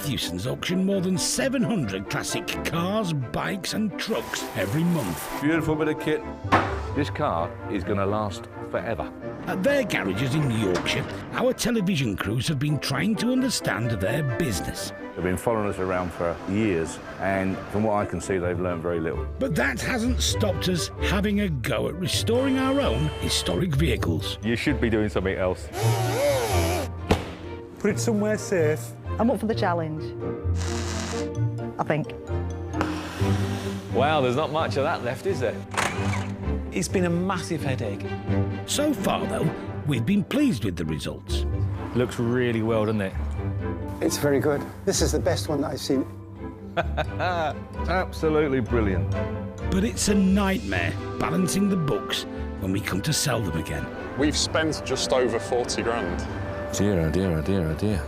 Mathewsons auction more than 700 classic cars, bikes and trucks every month. Beautiful bit of kit. This car is going to last forever. At their garages in Yorkshire, our television crews have been trying to understand their business. They've been following us around for years, and from what I can see, they've learned very little. But that hasn't stopped us having a go at restoring our own historic vehicles. You should be doing something else. Put it somewhere safe. I'm up for the challenge, I think. Wow, there's not much of that left, is there? It's been a massive headache. So far, though, we've been pleased with the results. Looks really well, doesn't it? It's very good. This is the best one that I've seen. Absolutely brilliant. But it's a nightmare balancing the books when we come to sell them again. We've spent just over 40 grand. Dear, oh dear, oh dear, oh dear.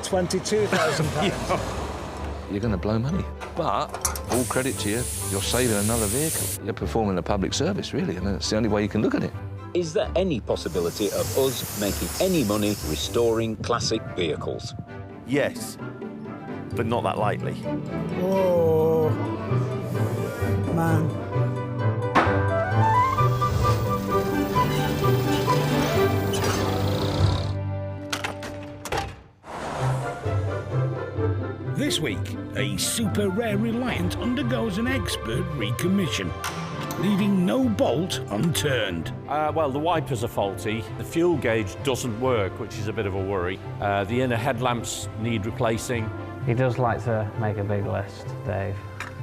£22,000. You're going to blow money. But, all credit to you, you're saving another vehicle. You're performing a public service, really, and it's the only way you can look at it. Is there any possibility of us making any money restoring classic vehicles? Yes, but not that lightly. Oh, man. This week, a super rare Reliant undergoes an expert recommission, leaving no bolt unturned. Well, the wipers are faulty. The fuel gauge doesn't work, which is a bit of a worry. The inner headlamps need replacing. He does like to make a big list, Dave.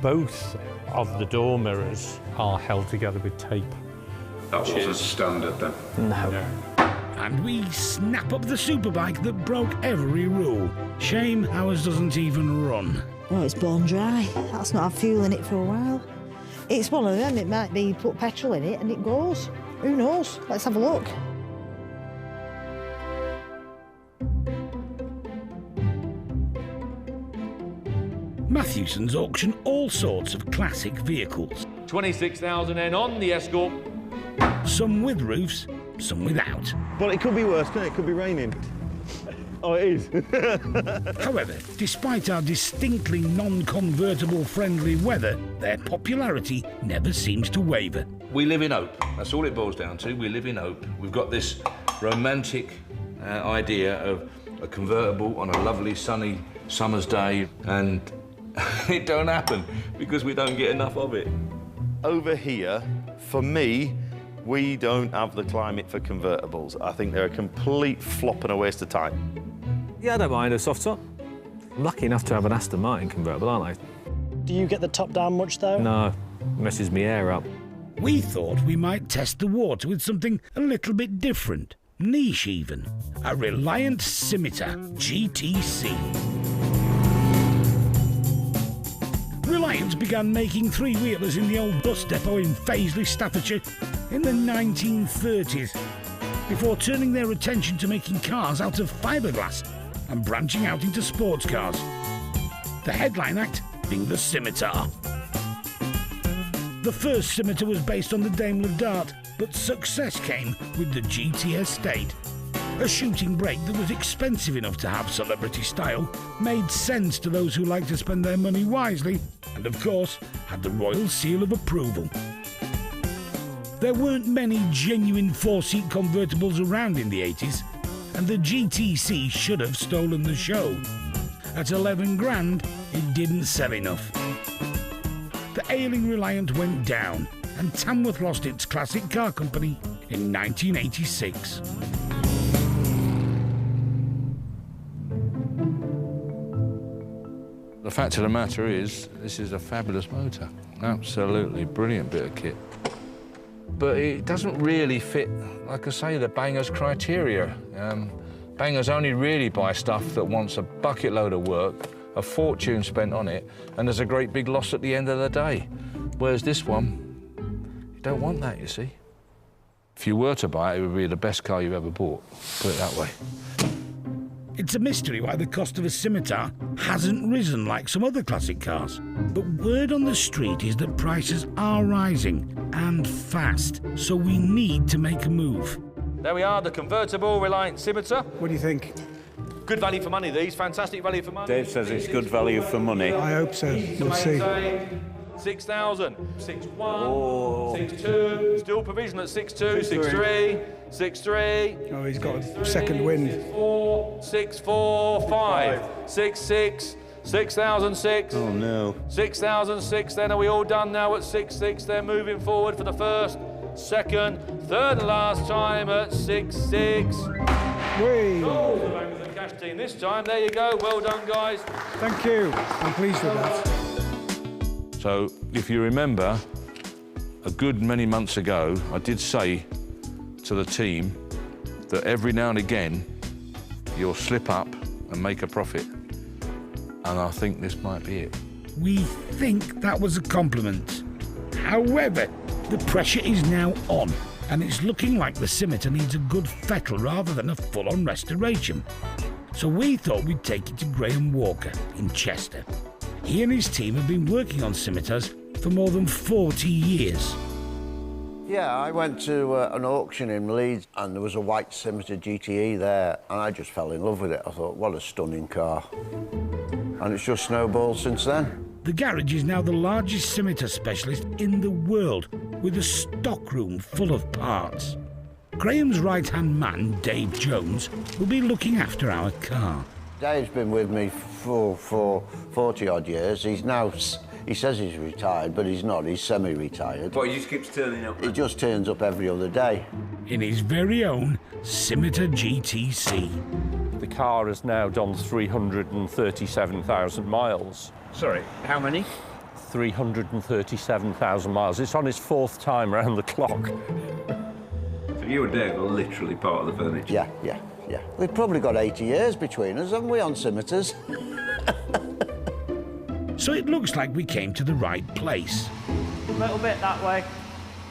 Both of the door mirrors are held together with tape. That wasn't standard then? No. And we snap up the superbike that broke every rule. Shame ours doesn't even run. Well, it's bone dry. That's not had fuel in it for a while. It's one of them. It might be you put petrol in it and it goes. Who knows? Let's have a look. Mathewsons auction all sorts of classic vehicles. 26,000 N on the Escort. Some with roofs, some without. But it could be worse, couldn't it? It could be raining. Oh, it is. However, despite our distinctly non-convertible friendly weather, their popularity never seems to waver. We live in hope. That's all it boils down to. We live in hope. We've got this romantic idea of a convertible on a lovely sunny summer's day, and it don't happen because we don't get enough of it. Over here, for me, we don't have the climate for convertibles. I think they're a complete flop and a waste of time. Yeah, I don't mind a soft top. I'm lucky enough to have an Aston Martin convertible, aren't I? Do you get the top down much, though? No, messes me hair up. We thought we might test the water with something a little bit different, niche even. A Reliant Scimitar GTC. Reliant began making three-wheelers in the old bus depot in Faisley, Staffordshire in the 1930s, before turning their attention to making cars out of fiberglass and branching out into sports cars. The headline act being the Scimitar. The first Scimitar was based on the Daimler Dart, but success came with the GT Estate. A shooting brake that was expensive enough to have celebrity style, made sense to those who like to spend their money wisely, and of course, had the royal seal of approval. There weren't many genuine four-seat convertibles around in the 80s, and the GTC should have stolen the show. At 11 grand, it didn't sell enough. The ailing Reliant went down, and Tamworth lost its classic car company in 1986. The fact of the matter is, this is a fabulous motor. Absolutely brilliant bit of kit. But it doesn't really fit, like I say, the bangers' criteria. Bangers only really buy stuff that wants a bucket load of work, a fortune spent on it, and there's a great big loss at the end of the day. Whereas this one, you don't want that, you see. If you were to buy it, it would be the best car you've ever bought, put it that way. It's a mystery why the cost of a Scimitar hasn't risen like some other classic cars. But word on the street is that prices are rising, and fast, so we need to make a move. There we are, the convertible Reliant Scimitar. What do you think? Good value for money, these. Fantastic value for money. Dave says it's good value for money. I hope so. We'll see. 6,000. 6-1, 6-2. Still provision at 6-2, 6-3, 6-3. Oh, he's got a second wind. 6-4, 6-4, 5, 6-6, 6,006. Oh, no. 6,006, then. Are we all done now at 6-6? They're moving forward for the first, second, third and last time at 6-6. Whee! Oh, the Bangers and Cash team this time. There you go. Well done, guys. Thank you. I'm pleased with that. So, if you remember, a good many months ago, I did say to the team that every now and again, you'll slip up and make a profit. And I think this might be it. We think that was a compliment. However, the pressure is now on, and it's looking like the Scimitar needs a good fettle rather than a full-on restoration. So we thought we'd take it to Graham Walker in Chester. He and his team have been working on Scimitars for more than 40 years. Yeah, I went to an auction in Leeds and there was a white Scimitar GTE there and I just fell in love with it. I thought, what a stunning car. And it's just snowballed since then. The garage is now the largest Scimitar specialist in the world, with a stockroom full of parts. Graham's right-hand man, Dave Jones, will be looking after our car. Dave's been with me for 40-odd years. He says he's retired, but he's not. He's semi-retired. But he just keeps turning up. He just turns up every other day. In his very own Scimitar GTC. The car has now done 337,000 miles. Sorry, how many? 337,000 miles. It's on his 4th time around the clock. So you and Dave are literally part of the furniture. Yeah. We've probably got 80 years between us, haven't we, on Scimitars? So it looks like we came to the right place. A little bit that way.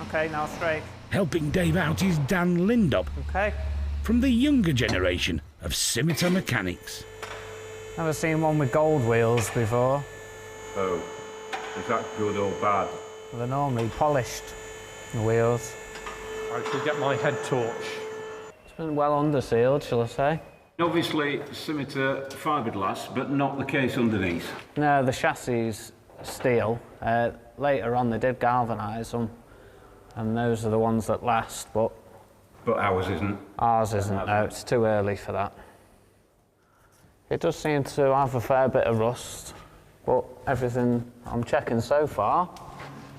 OK, now straight. Helping Dave out is Dan Lindop. OK. From the younger generation of Scimitar mechanics. Never seen one with gold wheels before. Oh, is that good or bad? They're normally polished, the wheels. I should get my head torch. It's been well under-sealed, shall I say. Obviously, Scimitar fiberglass, but not the case underneath. No, the chassis is steel. Later on, they did galvanise them, and those are the ones that last, but... But ours isn't? Ours isn't, no. It's too early for that. It does seem to have a fair bit of rust, but everything I'm checking so far...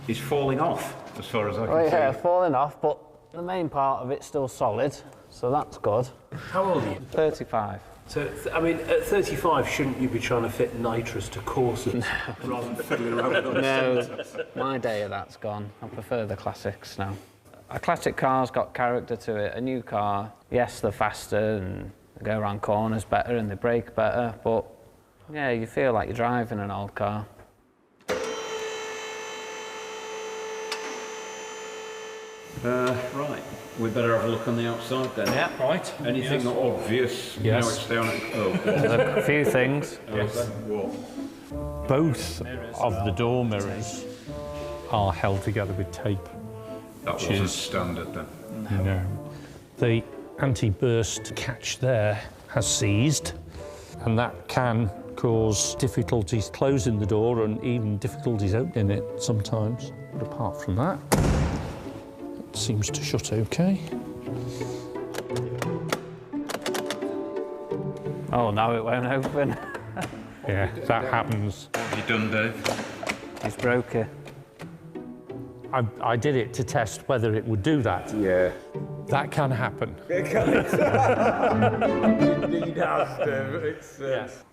It's falling off, as far as I can see. Yeah, falling off, but the main part of it's still solid, so that's good. How old are you? 35. So, I mean, at 35, shouldn't you be trying to fit nitrous to coursers rather than fiddling around with them? No, my day of that's gone. I prefer the classics now. A classic car's got character to it. A new car, yes, they're faster and they go around corners better and they brake better, but yeah, you feel like you're driving an old car. Right, we better have a look on the outside then. Yeah. Right. Anything obvious? Yes. Now it's down at... Oh. There's a few things. Yes. What? Both of the door mirrors are held together with tape. That wasn't standard then? No. The anti-burst catch there has seized, and that can cause difficulties closing the door and even difficulties opening it sometimes. But apart from that, it seems to shut okay. Oh, no, it won't open. Yeah, that happens. What have you done, Dave? He's broke it. I did it to test whether it would do that. Yeah. That can happen. It can. Indeed has to. It's... Yes.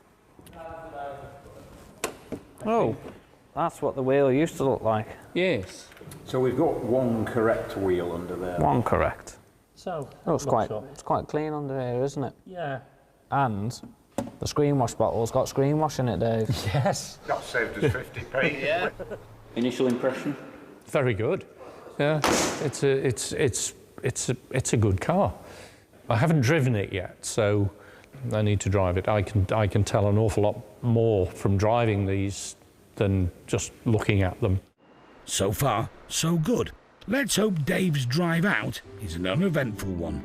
Oh, that's what the wheel used to look like. Yes. So we've got one correct wheel under there. One correct. So, oh, it's quite clean under here, isn't it? Yeah. And the screen wash bottle's got screen wash in it, Dave. Yes. That saved us 50p. Yeah. Initial impression? Very good. Yeah, it's a good car. I haven't driven it yet, so I need to drive it. I can tell an awful lot more from driving these than just looking at them. So far, so good. Let's hope Dave's drive out is an uneventful one.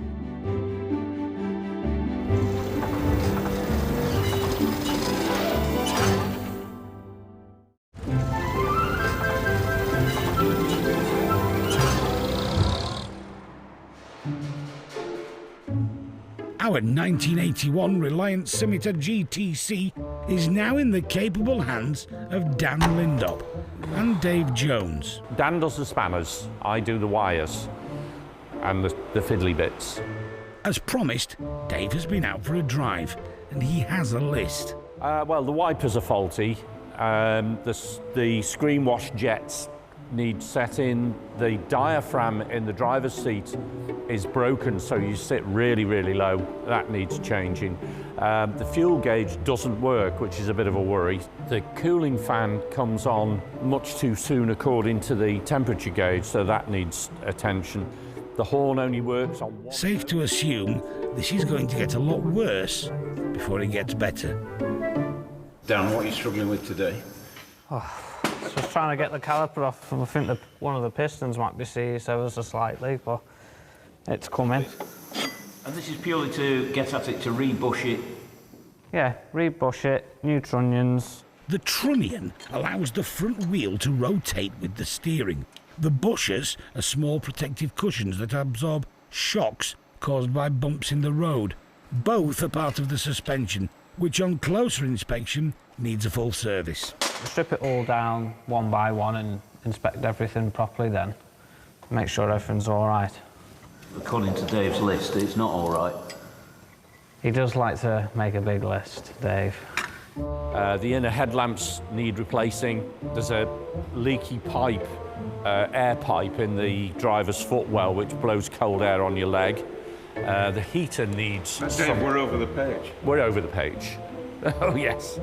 Our 1981 Reliant Scimitar GTC is now in the capable hands of Dan Lindop and Dave Jones. Dan does the spanners, I do the wires and the fiddly bits. As promised, Dave has been out for a drive and he has a list. Well, the wipers are faulty, the screen wash jets need setting, the diaphragm in the driver's seat is broken, so you sit really, really low. That needs changing. The fuel gauge doesn't work, which is a bit of a worry. The cooling fan comes on much too soon according to the temperature gauge, so that needs attention. The horn only works on one. Safe to assume this is going to get a lot worse before it gets better. Dan, what are you struggling with today? Just trying to get the caliper off. I think one of the pistons might be seized ever so slightly, but it's coming. And this is purely to get at it, to rebush it? Yeah, rebush it, new trunnions. The trunnion allows the front wheel to rotate with the steering. The bushers are small protective cushions that absorb shocks caused by bumps in the road. Both are part of the suspension, which on closer inspection needs a full service. Strip it all down one by one and inspect everything properly then. Make sure everything's all right. According to Dave's list, it's not all right. He does like to make a big list, Dave. The inner headlamps need replacing. There's a leaky pipe, air pipe in the driver's footwell which blows cold air on your leg. The heater needs... Dave, we're over the page. We're over the page. Oh, yes.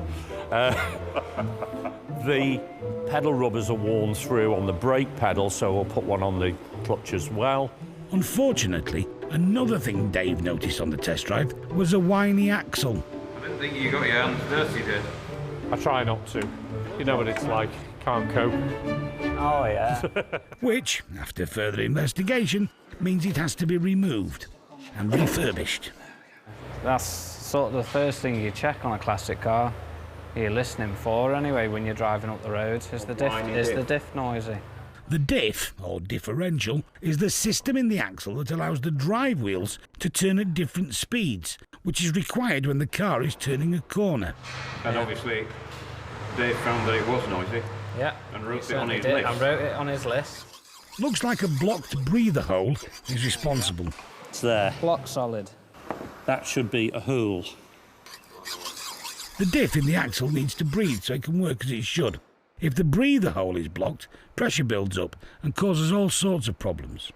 The pedal rubbers are worn through on the brake pedal, so we'll put one on the clutch as well. Unfortunately, another thing Dave noticed on the test drive was a whiny axle. I didn't think you got your hands dirty, did? I try not to. You know what it's like. Can't cope. Oh, yeah. Which, after further investigation, means it has to be removed and refurbished. That's sort of the first thing you check on a classic car. You're listening for anyway when you're driving up the road. Is the diff noisy? The diff, or differential, is the system in the axle that allows the drive wheels to turn at different speeds, which is required when the car is turning a corner. And obviously, Dave found that it was noisy. Yeah. And wrote it on his list. I wrote it on his list. Looks like a blocked breather hole is responsible. It's there. Block solid. That should be a hole. The diff in the axle needs to breathe so it can work as it should. If the breather hole is blocked, pressure builds up and causes all sorts of problems.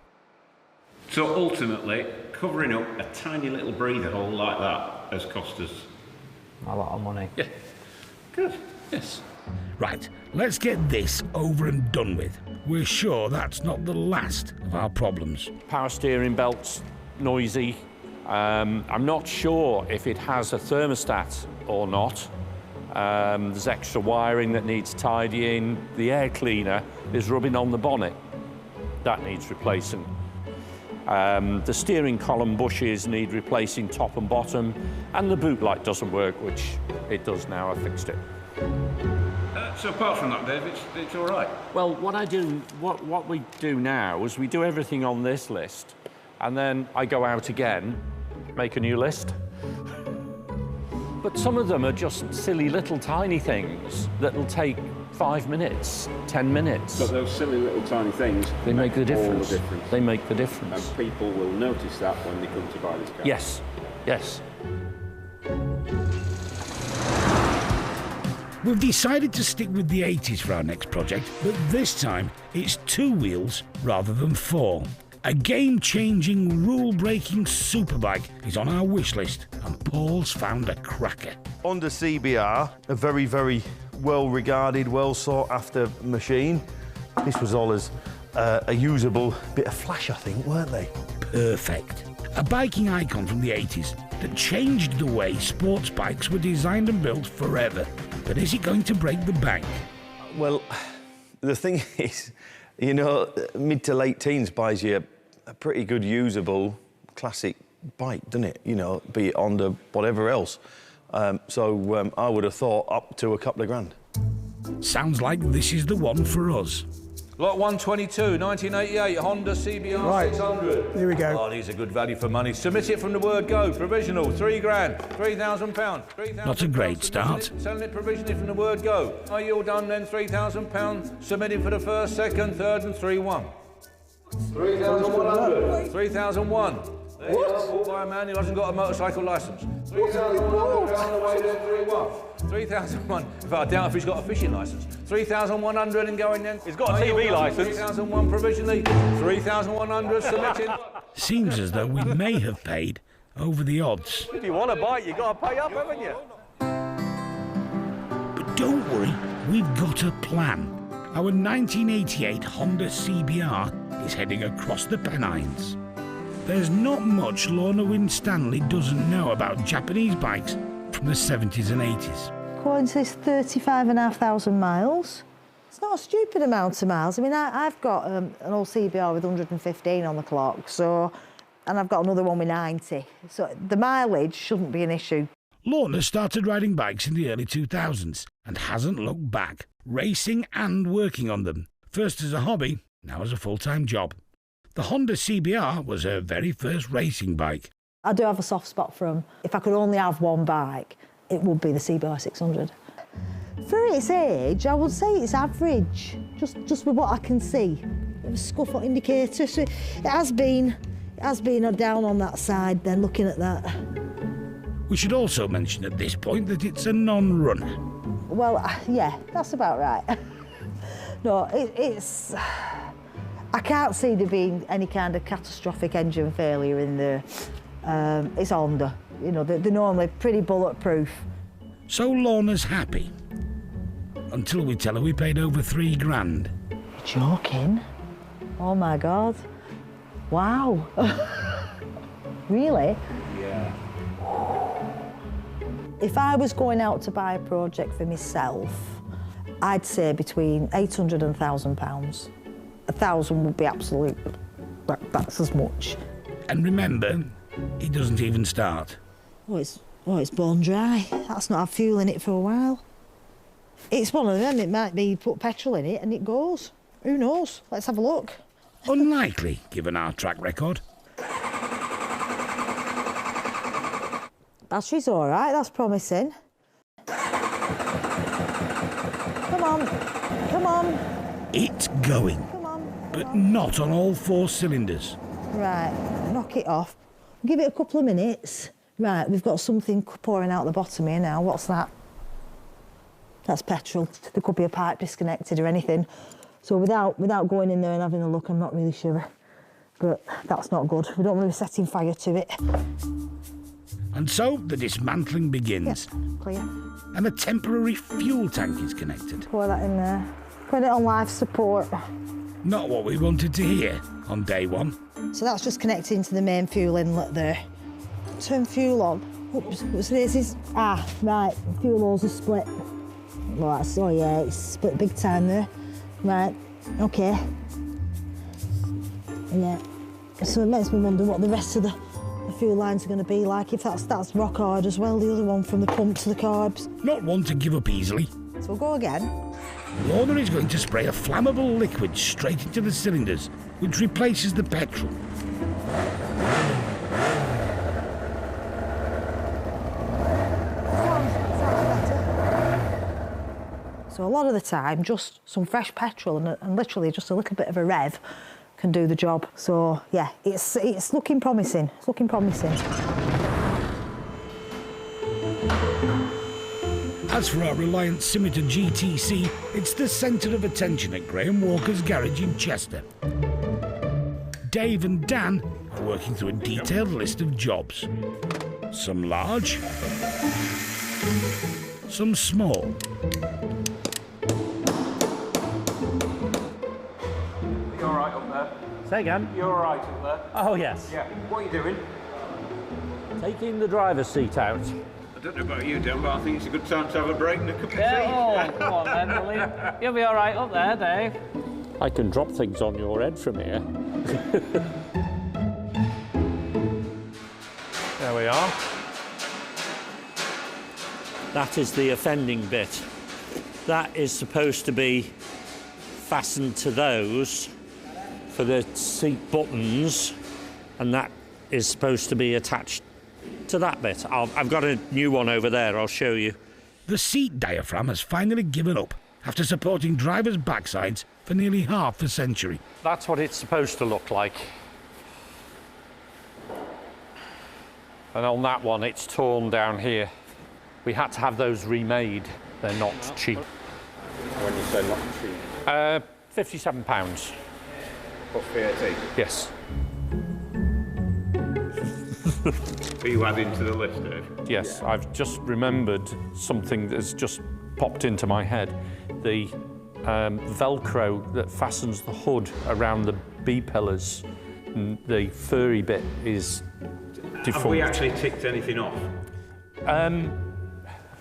So ultimately, covering up a tiny little breather hole like that has cost us... a lot of money. Yeah. Good. Yes. Right, let's get this over and done with. We're sure that's not the last of our problems. Power steering belt's noisy. I'm not sure if it has a thermostat or not. There's extra wiring that needs tidying. The air cleaner is rubbing on the bonnet. That needs replacing. The steering column bushes need replacing top and bottom, and the boot light doesn't work, which it does now. I fixed it. So apart from that, Dave, it's all right? Well, what we do now is we do everything on this list, and then I go out again, make a new list. But some of them are just silly little tiny things that'll take 5 minutes, 10 minutes. But those silly little tiny things... They make the difference. All the difference. They make the difference. And people will notice that when they come to buy this car. Yes, yes. We've decided to stick with the 80s for our next project, but this time it's 2 wheels rather than 4. A game-changing, rule-breaking superbike is on our wish list, and Paul's found a cracker. Honda CBR, a very, very well-regarded, well-sought-after machine. This was all as a usable bit of flash, I think, weren't they? Perfect. A biking icon from the 80s that changed the way sports bikes were designed and built forever. But is it going to break the bank? Well, the thing is, you know, mid to late teens buys you a pretty good usable classic bike, doesn't it? You know, be it Honda, whatever else. So I would have thought up to a couple of grand. Sounds like this is the one for us. Lot 122, 1988, Honda CBR Right. 600. Here we go. Oh, these are good value for money. Submit it from the word go. Provisional, £3 grand, £3,000. Not a great start. Selling it provisionally from the word go. Are you all done then? £3,000. Submitting for the first, second, third, and 3-1. 3,100. 3,001. There you are, bought by a man who hasn't got a motorcycle licence. 3,100 down the way then, 3-1. 3,001. In fact, I doubt if he's got a fishing licence. 3,100 and going then. He's got a TV licence. 3,001 provisionally. 3,100 submitting. Seems as though we may have paid over the odds. If you want a bike, you've got to pay up, haven't you? But don't worry, we've got a plan. Our 1988 Honda CBR is heading across the Pennines. There's not much Lorna Winstanley doesn't know about Japanese bikes from the 70s and 80s. According to this 35,500 miles, it's not a stupid amount of miles. I mean, I've got an old CBR with 115 on the clock, and I've got another one with 90. So the mileage shouldn't be an issue. Lorna started riding bikes in the early 2000s and hasn't looked back, racing and working on them. First as a hobby, now as a full-time job. The Honda CBR was her very first racing bike. I do have a soft spot for them. If I could only have one bike, it would be the CBR 600. For its age, I would say it's average, just with what I can see. A scuff indicator, so it has been down on that side then, looking at that. We should also mention at this point that it's a non-runner. Well, yeah, that's about right. No, it's... I can't see there being any kind of catastrophic engine failure in there. It's Honda. You know, they're normally pretty bulletproof. So Lorna's happy. Until we tell her we paid over $3 grand. You're joking? Oh my God. Wow. Really? Yeah. If I was going out to buy a project for myself, I'd say between £800 and £1,000. 1,000 would be absolute. That's as much. And remember, it doesn't even start. Oh, it's bone dry. That's not had fuel in it for a while. It's one of them. It might be you put petrol in it and it goes. Who knows? Let's have a look. Unlikely, given our track record. Battery's all right. That's promising. Come on. Come on. It's going. But not on all 4 cylinders. Right, knock it off. Give it a couple of minutes. Right, we've got something pouring out the bottom here now. What's that? That's petrol. There could be a pipe disconnected or anything. So without going in there and having a look, I'm not really sure. But that's not good. We don't want to be setting fire to it. And so the dismantling begins. Yeah, clear. And a temporary fuel tank is connected. Pour that in there. Put it on life support. Not what we wanted to hear on day one. So that's just connecting to the main fuel inlet there. Turn fuel on. Oops, what's this? Right, fuel hose are split. Well, oh yeah, it's split big time there. Right, okay. Yeah. So it makes me wonder what the rest of the fuel lines are going to be like, if that's rock hard as well, the other one from the pump to the carbs. Not one to give up easily. So we'll go again. Lorna is going to spray a flammable liquid straight into the cylinders, which replaces the petrol. So a lot of the time, just some fresh petrol and literally just a little bit of a rev can do the job. So yeah, it's looking promising. It's looking promising. As for our Reliant Scimitar GTC, it's the centre of attention at Graham Walker's garage in Chester. Dave and Dan are working through a detailed list of jobs. Some large, some small. You all right up there? Say again? You all right up there? Oh, yes. Yeah. What are you doing? Taking the driver's seat out. I don't know about you, Dan, but I think it's a good time to have a break and a cup of tea. Yeah, oh, come on then, Willie. You'll be all right up there, Dave. I can drop things on your head from here. There we are. That is the offending bit. That is supposed to be fastened to those for the seat buttons, and that is supposed to be attached to that bit. I've got a new one over there, I'll show you. The seat diaphragm has finally given up after supporting drivers' backsides for nearly half a century. That's what it's supposed to look like. And on that one, it's torn down here. We had to have those remade. They're not cheap. When you say not cheap? £57. Plus VAT? Yes. Are you adding to the list, Dave? Yes, I've just remembered something that's just popped into my head. The Velcro that fastens the hood around the B-pillars, the furry bit is defunct. Have we actually ticked anything off?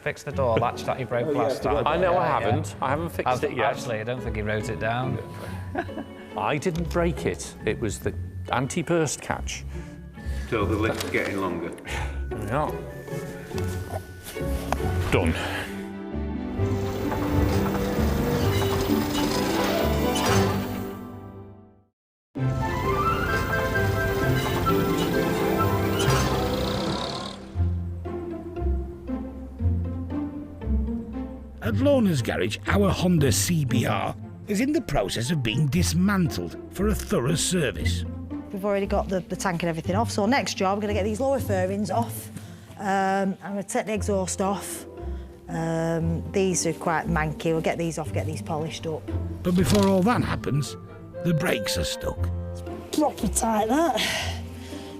Fix the door latch that you broke last time. I know I haven't. I haven't fixed it yet. Actually, I don't think he wrote it down. I didn't break it. It was the anti-burst catch. So the lift's getting longer? Yeah. Done. At Lorna's garage, our Honda CBR is in the process of being dismantled for a thorough service. We've already got the tank and everything off, so next job, we're going to get these lower fairings off. I'm going to take the exhaust off. These are quite manky. We'll get these off, get these polished up. But before all that happens, the brakes are stuck. Proper tight, that.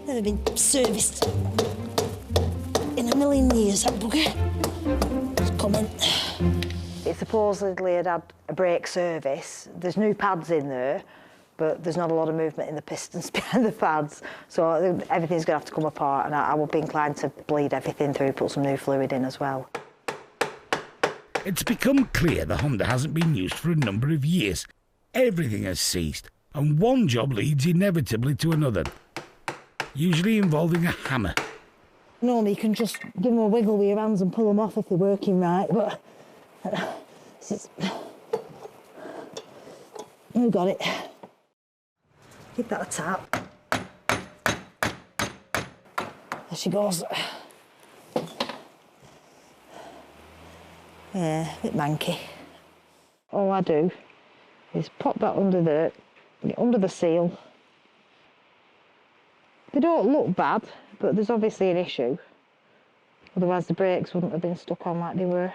Never been serviced in a million years, that bugger. It's coming. It supposedly had a brake service. There's new pads in there, but there's not a lot of movement in the pistons behind the pads, so everything's going to have to come apart, and I would be inclined to bleed everything through, put some new fluid in as well. It's become clear the Honda hasn't been used for a number of years. Everything has ceased, and one job leads inevitably to another, usually involving a hammer. Normally you can just give them a wiggle with your hands and pull them off if they're working right, but you got it. Give that a tap. There she goes. Yeah, a bit manky. All I do is pop that under the seal. They don't look bad, but there's obviously an issue. Otherwise the brakes wouldn't have been stuck on like they were.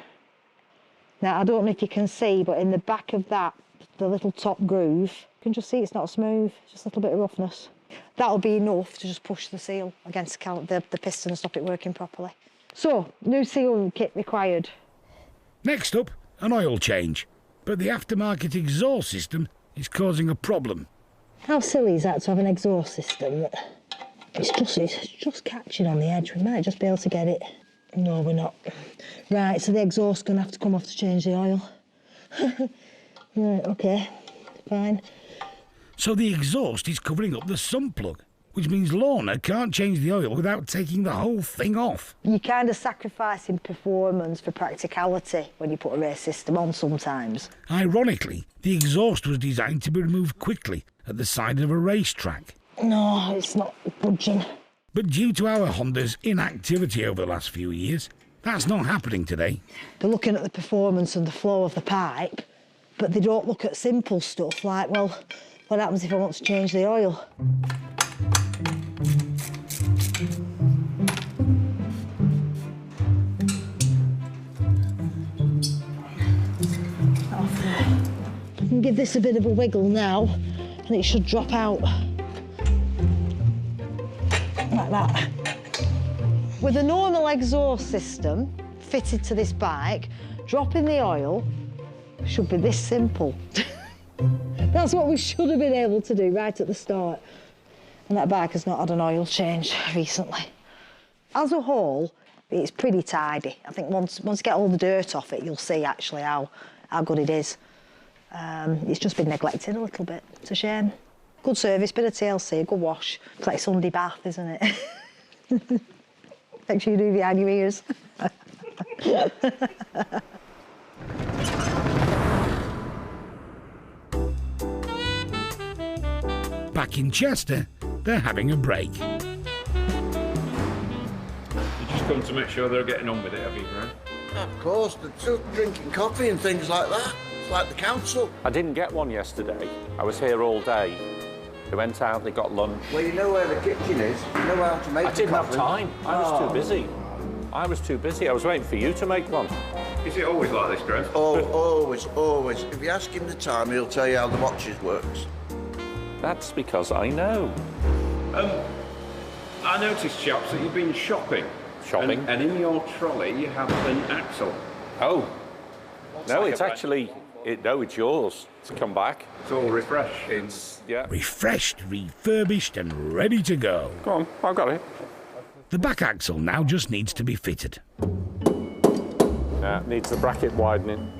Now, I don't know if you can see, but in the back of that, the little top groove, you can just see it's not smooth, just a little bit of roughness. That'll be enough to just push the seal against the piston and stop it working properly. So, new seal kit required. Next up, an oil change. But the aftermarket exhaust system is causing a problem. How silly is that to have an exhaust system that it's just catching on the edge? We might just be able to get it. No, we're not. Right, so the exhaust's going to have to come off to change the oil. Right, OK, fine. So the exhaust is covering up the sump plug, which means Lorna can't change the oil without taking the whole thing off. You're kind of sacrificing performance for practicality when you put a race system on sometimes. Ironically, the exhaust was designed to be removed quickly at the side of a racetrack. No, it's not budging. But due to our Honda's inactivity over the last few years, that's not happening today. They're looking at the performance and the flow of the pipe, but they don't look at simple stuff like, well, what happens if I want to change the oil? Off there. I can give this a bit of a wiggle now, and it should drop out. Like that. With a normal exhaust system fitted to this bike, dropping the oil should be this simple. That's what we should have been able to do right at the start. And that bike has not had an oil change recently. As a whole, it's pretty tidy. I think once you get all the dirt off it, you'll see actually how good it is. It's just been neglected a little bit. It's a shame. Good service, bit of TLC, a good wash. It's like Sunday bath, isn't it? Make sure you do behind your ears. back in Chester, they're having a break. You just come to make sure they're getting on with it, have you, Graham? Of course, they're still drinking coffee and things like that. It's like the council. I didn't get one yesterday. I was here all day. They went out, they got lunch. Well, you know where the kitchen is. You know how to make I didn't have coffee. time. I was too busy. I was too busy. I was waiting for you to make one. Is it always like this, Graham? Oh, always, always. If you ask him the time, he'll tell you how the watches works. That's because I know. I noticed, chaps, that you've been shopping. Shopping? And in your trolley, you have an axle. Oh. No, like it's actually... no, it's yours. It's come back. It's all refreshed. It's, yeah. Refreshed, refurbished and ready to go. Go on, I've got it. The back axle now just needs to be fitted. Needs the bracket widening.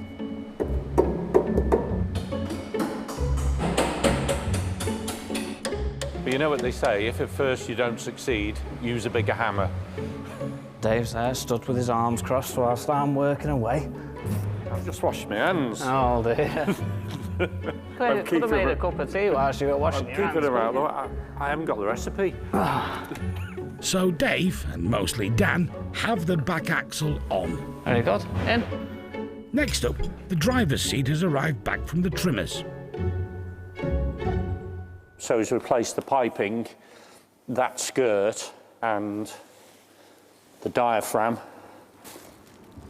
But you know what they say, if at first you don't succeed, use a bigger hammer. Dave's there, stood with his arms crossed whilst I'm working away. I've just washed my hands. Oh, dear. Could have made a cup of tea whilst you were washing your hands. Keep it around, though. I haven't got the recipe. So Dave, and mostly Dan, have the back axle on. Very good. In. Next up, the driver's seat has arrived back from the trimmers. So he's replaced the piping, that skirt, and the diaphragm.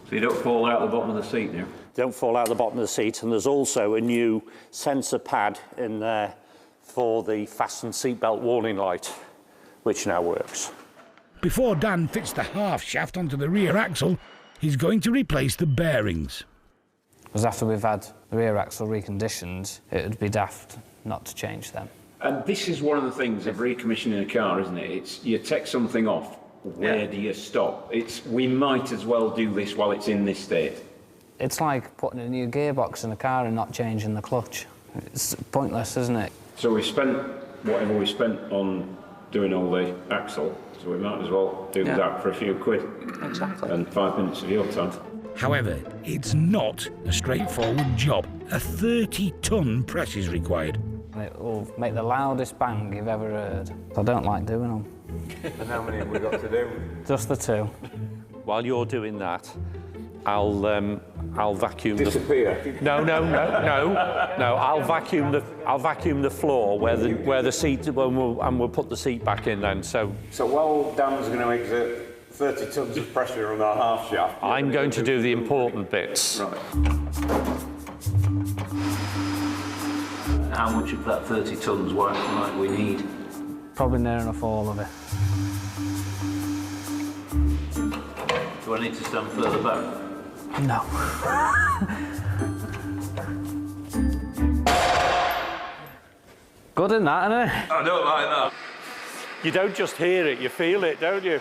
So you don't fall out the bottom of the seat now? Don't fall out the bottom of the seat, and there's also a new sensor pad in there for the fasten seatbelt warning light, which now works. Before Dan fits the half shaft onto the rear axle, he's going to replace the bearings. Because after we've had the rear axle reconditioned, it would be daft not to change them. And this is one of the things of recommissioning a car, isn't it? It's you take something off, where do you stop? We might as well do this while it's in this state. It's like putting a new gearbox in a car and not changing the clutch. It's pointless, isn't it? So we spent whatever we spent on doing all the axle, so we might as well do that for a few quid. Exactly. And 5 minutes of your time. However, it's not a straightforward job. A 30-ton press is required. It will make the loudest bang you've ever heard. I don't like doing them. And how many have we got to do? Just the two. While you're doing that, I'll vacuum Disappear. No. I'll vacuum the floor where the seat, and we'll put the seat back in then. So while Dan's going to exert 30 tons of pressure on our half shaft, I'm going to do the important bits. Right. How much of that 30 tons might we need? Probably near enough all of it. Do I need to stand further back? No. Good in that, isn't it? I don't like that. You don't just hear it, you feel it, don't you?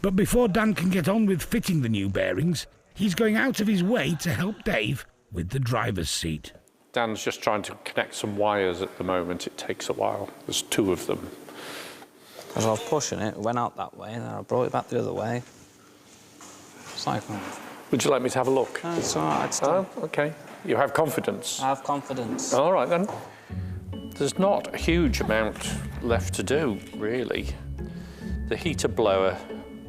But before Dan can get on with fitting the new bearings, he's going out of his way to help Dave with the driver's seat. Dan's just trying to connect some wires at the moment. It takes a while. There's two of them. As I was pushing it, it went out that way, and then I brought it back the other way. It's like... Would you like me to have a look? No, it's all right. It's done. Oh, OK. You have confidence? I have confidence. All right, then. There's not a huge amount left to do, really. The heater blower,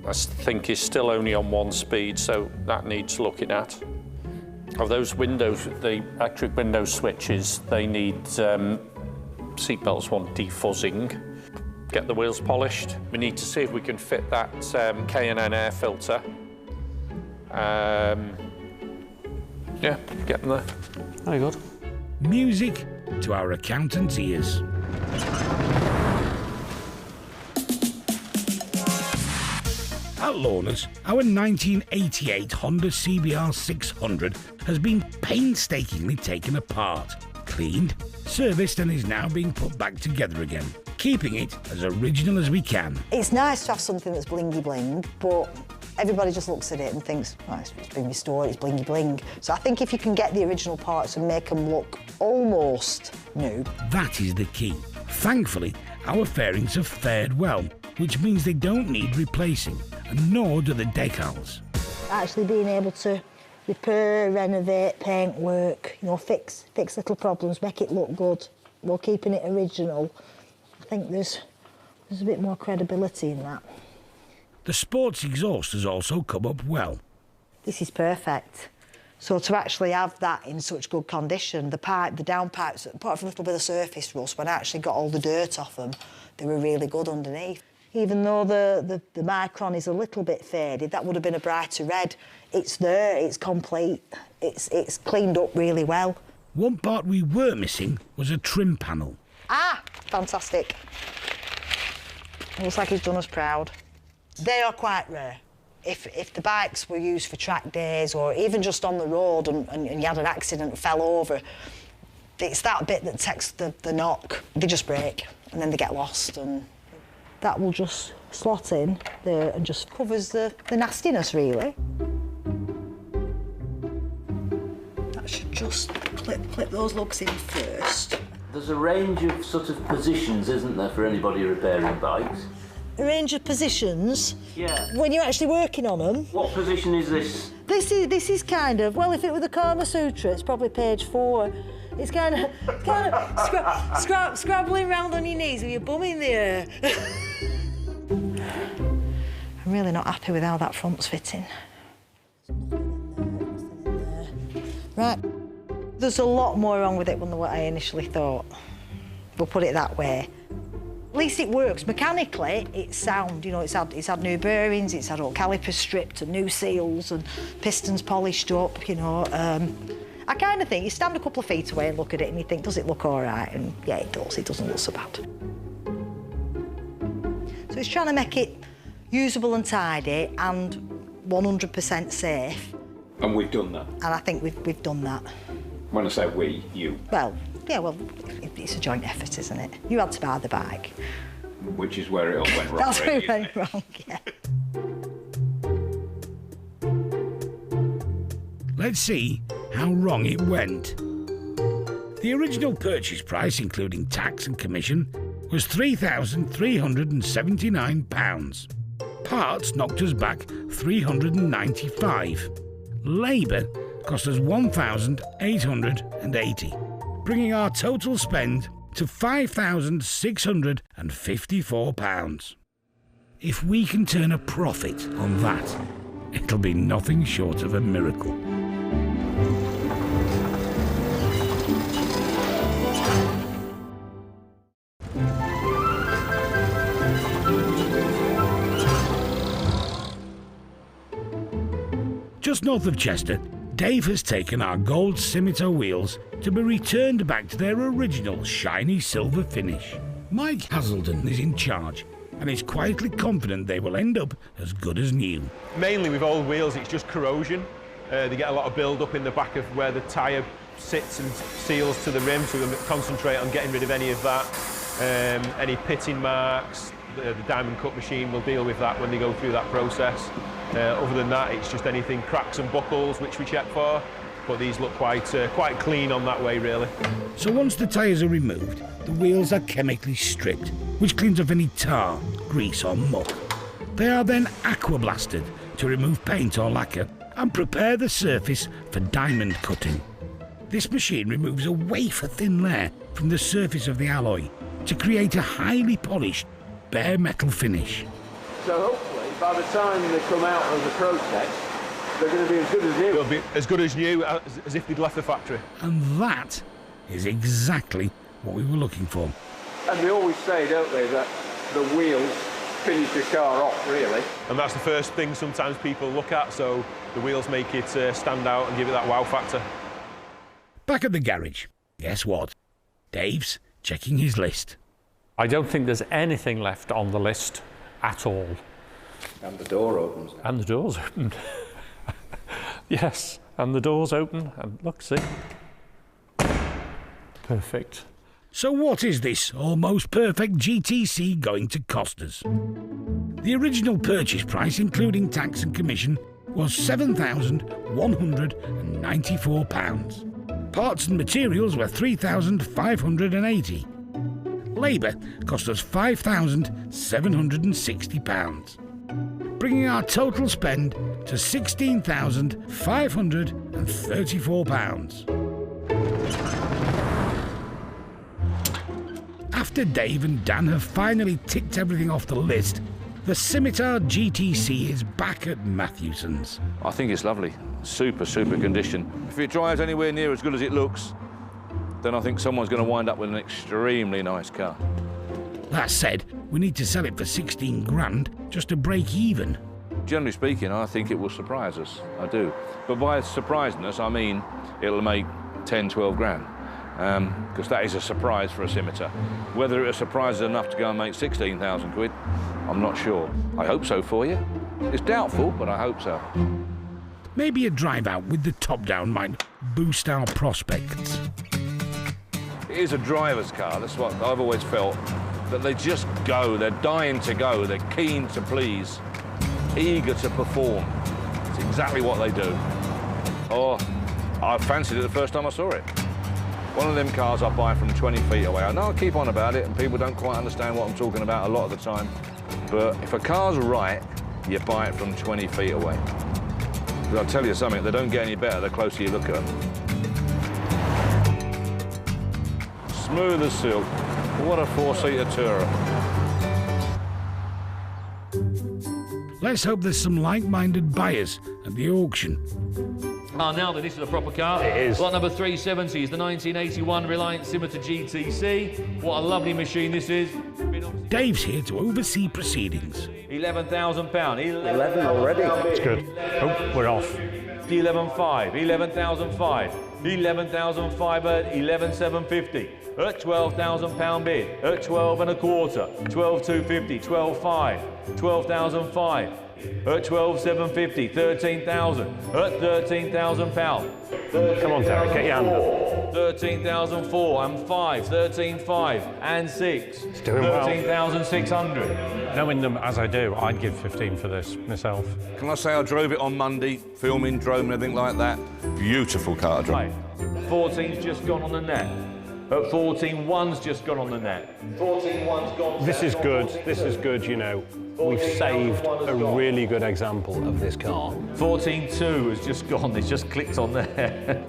I think, is still only on 1 speed, so that needs looking at. Of those windows, the electric window switches, they need seatbelts want defuzzing. Get the wheels polished. We need to see if we can fit that K&N air filter. Yeah, get them there. Very good. Music to our accountant's ears. At Lorna's, our 1988 Honda CBR 600 has been painstakingly taken apart, cleaned, serviced and is now being put back together again, keeping it as original as we can. It's nice to have something that's blingy bling, but everybody just looks at it and thinks, oh, it's been restored, it's blingy bling. So I think if you can get the original parts and make them look almost new. That is the key. Thankfully, our fairings have fared well, which means they don't need replacing, and nor do the decals. Actually being able to repair, renovate, paint work, you know, fix little problems, make it look good while keeping it original. I think there's a bit more credibility in that. The sports exhaust has also come up well. This is perfect. So to actually have that in such good condition, the downpipes, apart from a little bit of surface rust, when I actually got all the dirt off them, they were really good underneath. Even though the micron is a little bit faded, that would have been a brighter red. It's there, it's complete, it's cleaned up really well. One part we were missing was a trim panel. Ah, fantastic. Looks like he's done us proud. They are quite rare. If the bikes were used for track days or even just on the road and you had an accident and fell over, it's that bit that takes the knock. They just break and then they get lost, and that will just slot in there and just covers the nastiness, really. That should just clip those lugs in first. There's a range of sort of positions, isn't there, for anybody repairing bikes? A range of positions? Yeah. When you're actually working on them? What position is this? This is kind of, well, if it were the Kama Sutra, it's probably page 4. It's kind of scrabbling round on your knees with your bum in the air. I'm really not happy with how that front's fitting. Right, there's a lot more wrong with it than what I initially thought. We'll put it that way. At least it works. Mechanically, it's sound. You know, it's had new bearings, it's had all calipers stripped and new seals and pistons polished up, you know. I kind of think you stand a couple of feet away and look at it and you think, does it look all right? And yeah, it does. It doesn't look so bad. So it's trying to make it usable and tidy and 100% safe. And we've done that. And I think we've done that. When I say we, you. Well, yeah, well, it's a joint effort, isn't it? You had to buy the bike. Which is where it all went wrong. That's where it really, went wrong, yeah. Let's see how wrong it went. The original purchase price, including tax and commission, was £3,379. Parts knocked us back £395. Labour cost us £1,880, bringing our total spend to £5,654. If we can turn a profit on that, it'll be nothing short of a miracle. Just north of Chester, Dave has taken our gold Scimitar wheels to be returned back to their original shiny silver finish. Mike Hazelden is in charge and is quietly confident they will end up as good as new. Mainly with old wheels, it's just corrosion. They get a lot of build-up in the back of where the tyre sits and seals to the rim, so we'll concentrate on getting rid of any of that. Any pitting marks, the diamond cut machine will deal with that when they go through that process. Other than that, it's just anything cracks and buckles, which we check for, but these look quite clean on that way, really. So once the tyres are removed, the wheels are chemically stripped, which cleans off any tar, grease or muck. They are then aqua-blasted to remove paint or lacquer and prepare the surface for diamond cutting. This machine removes a wafer-thin layer from the surface of the alloy to create a highly polished, bare metal finish. So hopefully, by the time they come out of the process, they're going to be as good as new. They'll be as good as new, as if they'd left the factory. And that is exactly what we were looking for. And they always say, don't they, that the wheels finish the car off, really. And that's the first thing sometimes people look at, so the wheels make it stand out and give it that wow factor. Back at the garage, guess what? Dave's checking his list. I don't think there's anything left on the list at all. And the door opens. And the door's open. Yes, and the door's open, and look, see? Perfect. So what is this almost perfect GTC going to cost us? The original purchase price, including tax and commission, was £7,194. Parts and materials were £3,580. Labour cost us £5,760, bringing our total spend to £16,534. After Dave and Dan have finally ticked everything off the list, the Scimitar GTC is back at Mathewsons. I think it's lovely. Super, super condition. If it drives anywhere near as good as it looks, then I think someone's going to wind up with an extremely nice car. That said, we need to sell it for 16 grand just to break even. Generally speaking, I think it will surprise us. I do. But by surprising us, I mean it'll make 10, 12 grand. Because that is a surprise for a Scimitar. Whether it surprises enough to go and make 16,000 quid, I'm not sure. I hope so for you. It's doubtful, but I hope so. Maybe a drive out with the top down might boost our prospects. It is a driver's car, that's what I've always felt. That they just go, they're dying to go, they're keen to please, eager to perform. It's exactly what they do. Oh, I fancied it the first time I saw it. One of them cars I buy from 20 feet away. I know I keep on about it and people don't quite understand what I'm talking about a lot of the time, but if a car's right, you buy it from 20 feet away. But I'll tell you something, they don't get any better the closer you look at them. Smooth as silk. What a four-seater tourer. Let's hope there's some like-minded buyers at the auction. Now then, this is a proper car. It is. Lot number 370 is the 1981 Reliant Scimitar GTC. What a lovely machine this is. Dave's here to oversee proceedings. £11,000. 11 already. That's good. Oh, we're off. 11,500. 11,500. 11,500 at 11,750. At £12,000 bid. At 12 and a quarter. 12,250. 12,500. 12,500. At 12,750, 13,000. At £13,000. Come on, Derek, get your hand up. 13,004 and 5, 13,500 and 6. It's doing well. 13,600. Knowing them as I do, I'd give 15 for this myself. Can I say I drove it on Monday, filming, drone and everything like that? Beautiful car to drive. 14's just gone on the net. At 14, 1's just gone on the net. 14, 1's gone. This is good, you know. We've saved a really good example of this car. 14.2 has just gone, it's just clicked on there.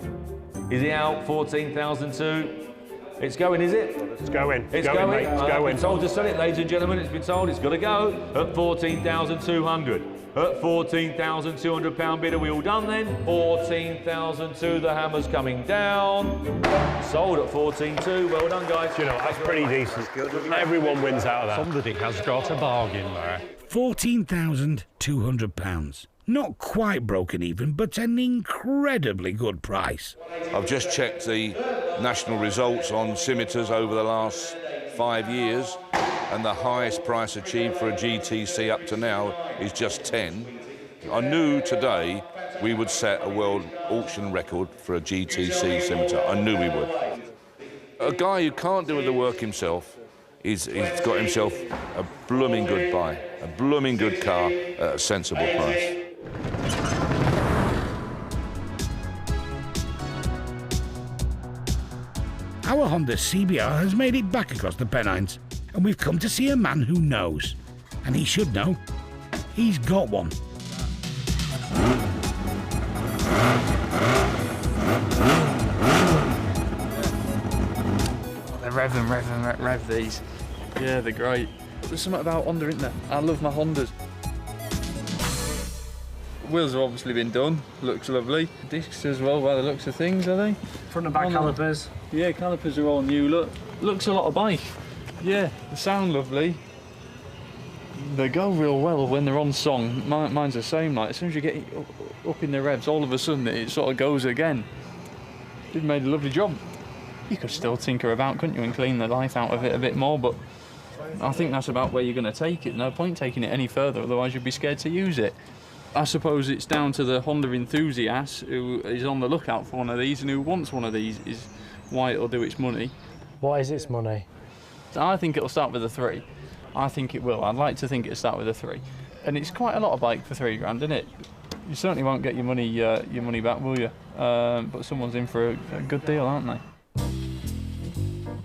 Is it out? 14,002? It's going, is it? It's going. It's going. Mate. It's going. Been told to sell it, ladies and gentlemen. It's been told it's got to go at 14,200. At £14,200 bid. Are we all done then? 14,002. The hammer's coming down. Sold at 14.2. Well done, guys. You know, that's pretty decent. Everyone wins out of that. Somebody has got a bargain there. £14,200. Not quite broken even, but an incredibly good price. I've just checked the national results on Scimitars over the last 5 years, and the highest price achieved for a GTC up to now is just 10. I knew today we would set a world auction record for a GTC Scimitar. I knew we would. A guy who can't do the work himself, he's got himself a blooming good buy, a blooming good car at a sensible price. Our Honda CBR has made it back across the Pennines, and we've come to see a man who knows. And he should know. He's got one. They rev these. Yeah, they're great. There's something about Honda, isn't there? I love my Hondas. Wheels have obviously been done. Looks lovely. Discs as well, by the looks of things, are they? Front and back calipers. Yeah, calipers are all new. Looks a lot of bike. Yeah, they sound lovely. They go real well when they're on song. Mine's the same. Like as soon as you get up in the revs, all of a sudden it sort of goes again. You've made a lovely job. You could still tinker about, couldn't you, and clean the life out of it a bit more, but I think that's about where you're going to take it. No point taking it any further, otherwise you'd be scared to use it. I suppose it's down to the Honda enthusiast who is on the lookout for one of these and who wants one of these is why it'll do its money. What is its money? So I think it'll start with a 3. I think it will. I'd like to think it'll start with a 3. And it's quite a lot of bike for 3 grand, isn't it? You certainly won't get your money back, will you? But someone's in for a good deal, aren't they?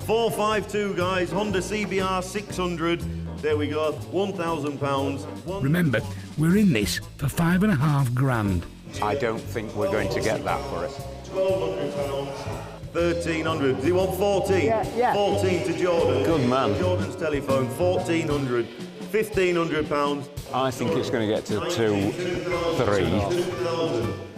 452, guys. Honda CBR 600. There we go. £1,000. Remember, We're in this for £5.5 grand. I don't think we're going to get that for it. £1,200. 1,300. Does he want 14? Yeah. 14 to Jordan. Good man. Jordan's telephone, 1,400. £1,500. I think it's going to get to 2, 3.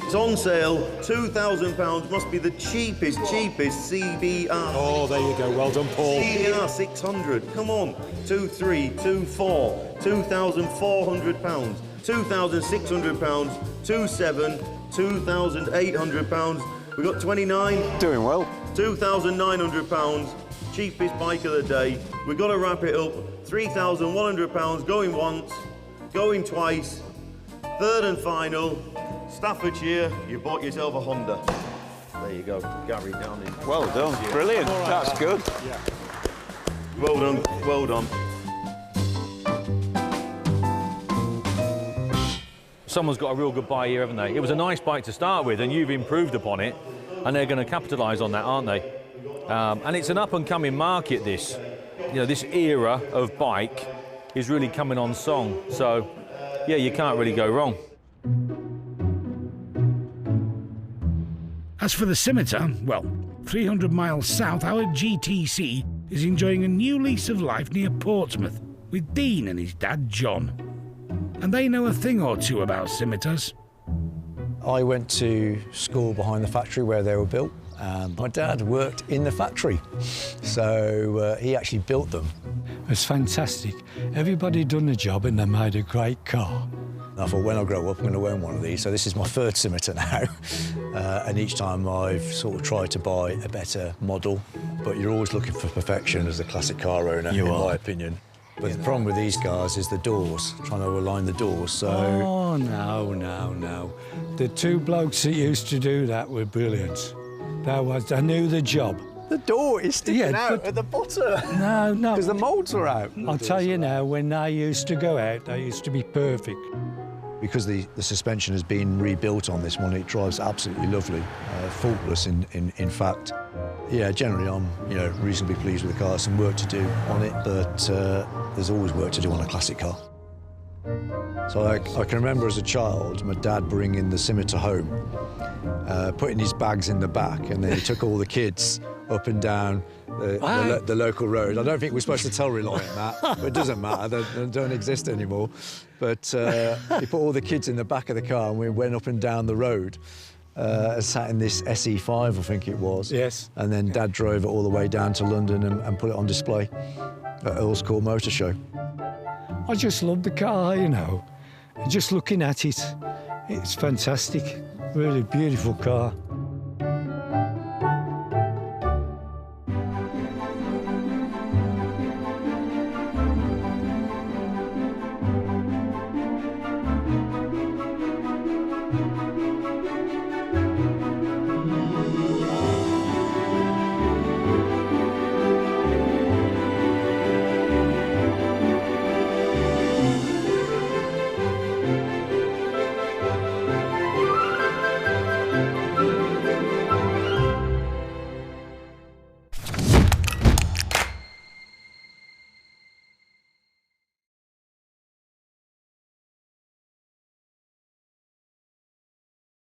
It's on sale, £2,000. Must be the cheapest CBR. Oh, there you go. Well done, Paul. CBR 600. Come on. 2, 3, 2, 4. £2,400. £2,600. 2, 7. £2,800. We got 29. Doing well. £2,900. Cheapest bike of the day. We've got to wrap it up. £3,100 going once, going twice. Third and final. Staffordshire, you bought yourself a Honda. There you go, Gary Downing. Well done, brilliant, that's good. Yeah. Well done, well done. Someone's got a real good buy here, haven't they? It was a nice bike to start with, and you've improved upon it, and they're going to capitalise on that, aren't they? And it's an up-and-coming market, this. You know, this era of bike is really coming on song. So, yeah, you can't really go wrong. As for the Scimitar, well, 300 miles south, our GTC is enjoying a new lease of life near Portsmouth with Dean and his dad, John. And they know a thing or two about Scimitars. I went to school behind the factory where they were built. My dad worked in the factory, so he actually built them. It was fantastic. Everybody done the job and they made a great car. I thought, when I grow up, I'm going to own one of these. So this is my third Scimitar now. And each time I've sort of tried to buy a better model. But you're always looking for perfection as a classic car owner, in my opinion. But the problem with these cars is the doors, trying to align the doors, so... Oh, no. The two blokes that used to do that were brilliant. They knew the job. The door is sticking out at the bottom. No. Because the moulds are out. I'll tell you now, when they used to go out, they used to be perfect. Because the suspension has been rebuilt on this one, it drives absolutely lovely, faultless in fact. Yeah, generally I'm reasonably pleased with the car. Some work to do on it, but there's always work to do on a classic car. So I can remember as a child, my dad bringing the Scimitar home, putting his bags in the back, and then he took all the kids up and down the local road. I don't think we're supposed to tell Reliant that, but it doesn't matter, they don't exist anymore. But he put all the kids in the back of the car and we went up and down the road, sat in this SE5, I think it was. Yes. And then Dad drove it all the way down to London and put it on display at Earl's Court Motor Show. I just love the car, Just looking at it, it's fantastic. Really beautiful car.